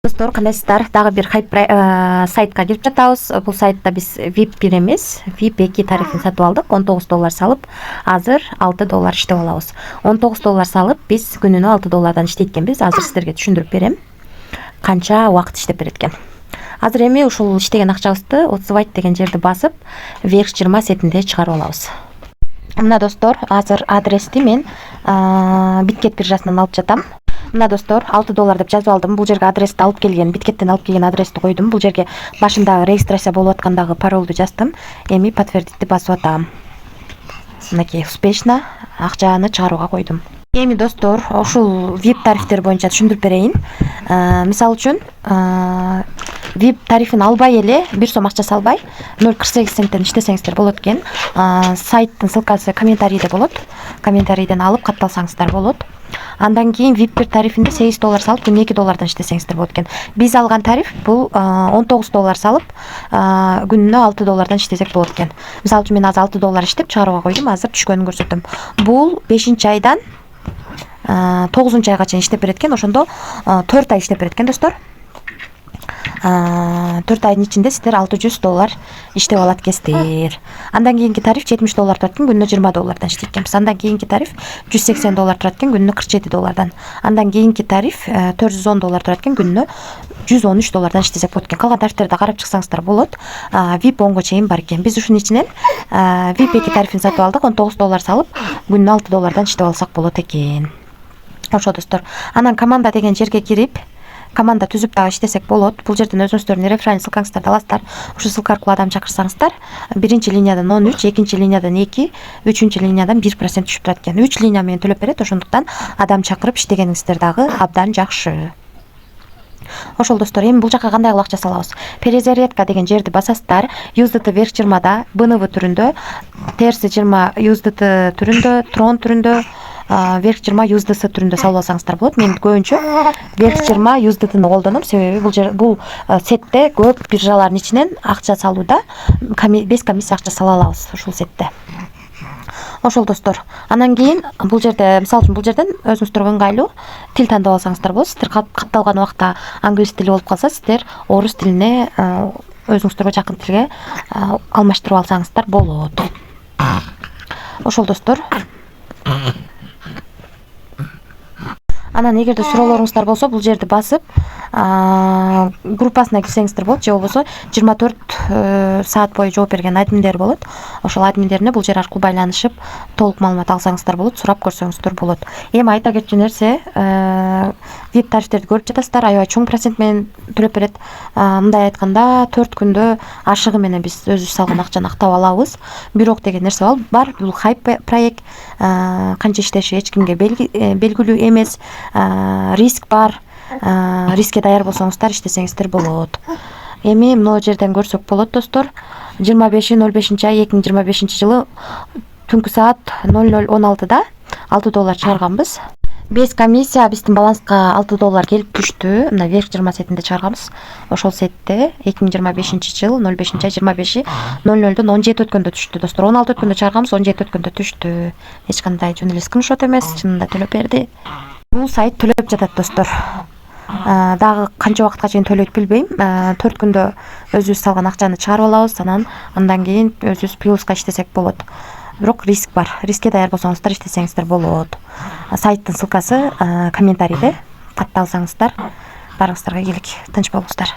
Достор, кандайсыздар? Дагы бир сайтка кирип жатабыз. Бул сайтта биз VIP 1 эмес, VIP 2 тарифин сатып алдык. $19 салып, азыр $6 иштеп алабыз. $19 салып, биз күнүнө $6 иштейт экенбиз. Азыр сиздерге түшүндүрүп берем. Канча убакыт иштеп берет экен. Азыр эми ушул иштеген акчабызды отзывать деген жерди басып, Верх 20 сетинде чыгарып алабыз. Мына достор, азыр адрести мен Биткет биржасынан алып жатам. Мына достор, $6 деп жазып алдым. Бул жерге адрести алып келген, Биткеттен алып келген адрести койдум. Бул жерге башында регистрация болуп аткандагы паролду жаздым. Эми подтвердитти басып атам. Мынакей успешно акчаны чыгарууга койдум. Эми достор, ушул VIP тарифтер боюнча түшүндүрүп берейин. Мисалы үчүн, VIP тарифин албай эле, 1 сом акча салбай, 0,48 центтен иштесеңиздер болот экен. Сайттын ссылкасы комментарийде болот. Комментарийден алып катталсаңыздар болот. Андан кийин VIP тарифинде $8 салып, күнүнө $2 иштесеңиздер болот экен. Биз алган тариф бул $19 салып, күнүнө $6 иштесек болот экен. Мисалы үчүн мен азыр $6 иштеп чыгарууга койдум, азыр түшкөнүн көрсөтөм. Бул 5-айдан 9-айга чейин иштеп берет экен. Ошондо 4 ай иштеп берет экен достор. 4 айдын ичинде сиздер $600 иштеп алат экенсиздер. Андан кийинки тариф $70 турат экен, күнүнө $20 иштейт экенбиз. Андан кийинки тариф $180 турат экен, күнүнө $47. Андан кийинки тариф $410 турат экен, күнүнө $113 иштесек болот экен. Калган тарифтерди карап чыксаңыздар болот. VIP 10го чейин бар экен. Биз ушунун ичинен VIP 2 тарифин сатып алдык, $19 салып, күнүнө $6 иштеп алсак болот экен. Ошо достор. Анан команда деген жерге кирип, команда түзүп дагы иштесек болот. Бул жерден өзүңүздөрдүн референс ссылкаңыздарды аласыздар. Ушул ссылка аркылуу адам чакырсаңыздар, 1-линиядан 13, 2-линиядан 2, 3-линиядан 1% түшүп турат экен. 3 линия менен төлөп берет. Ошондуктан адам чакырып иштегениңиздер дагы абдан жакшы. Ошол достор, эми бул жака кандай кылып акча салабыз? Перезарядка деген жерди басасыздар. USDT Верх 20да, BNV түрүндө, Терси 20 USDT түрүндө, Tron түрүндө, Верх 20 USDC түрүндө салып алсаңыздар болот. Мен көбүнчө Верх 20 USDT-ны колдоном, себеби бул сетте көп биржалардын ичинен акча салууда без комиссия акча сала алабыз ушул сетте. Ошол достор. Анан кийин бул жерде, мисалы үчүн бул жерден өзүңүздөргө ыңгайлуу тил тандап алсаңыздар болот. Сиздер катталган убакта англис тили болуп калса, сиздер орус тилине өзүңүздөргө жакын тилге алмаштырып алсаңыздар болот. Ошол достор. Анан эгерде суроолоруңуздар болсо, бул жерди басып, группасына кирсеңиздер болот, же болбосо 24 саат бою жооп берген админдер болот. Ошол админдерине бул жер аркылуу байланышып, толук маалымат алсаңыздар болот, сурап көрсөңүздөр болот. Эми айта кетчү нерсе, VIP тарифтерди көрүп жатасыздар, аябай чоң процент менен төлөп берет. Мындай айтканда, 4 күндө ашыгы менен биз өзүбүз салган акчаны актап алабыз. Бирок деген нерсе бар, бул хайп проект, канча иштеши эч кимге белгилүү эмес. Риск бар. Рискке даяр болсоңуздар иштесеңиздер болот. Эми мына жерден көрсөк болот достор. 25-05-ай 2025-жылы түнкү саат 00:16да $6 чыгарганбыз. Без комиссия биздин баланска $6 келип түштү. Мына Верх 20 сетинде чыгарганбыз. Ошол сетте 2025-жыл 05-ай 25:00-дон 17 өткөндө түштү достор. 16 өткөндө чыгарганбыз, 17 өткөндө түштү. Эч кандай жөн эле скриншот эмес, чынында төлөп берди. Бул сайт төлөп жатат достор. Дагы канча убакытка чейин төлөйт билбейм. 4 күндө өзүбүз салган акчаны чыгарып алабыз, андан кийин өзүбүз плюска иштесек болот. Бирок риск бар. Рискке даяр болсоңуздар иштесеңиздер болот. Сайттын ссылкасы комментарийде, катталсаңыздар, барыңыздарга ийгилик, тынч болуңуздар.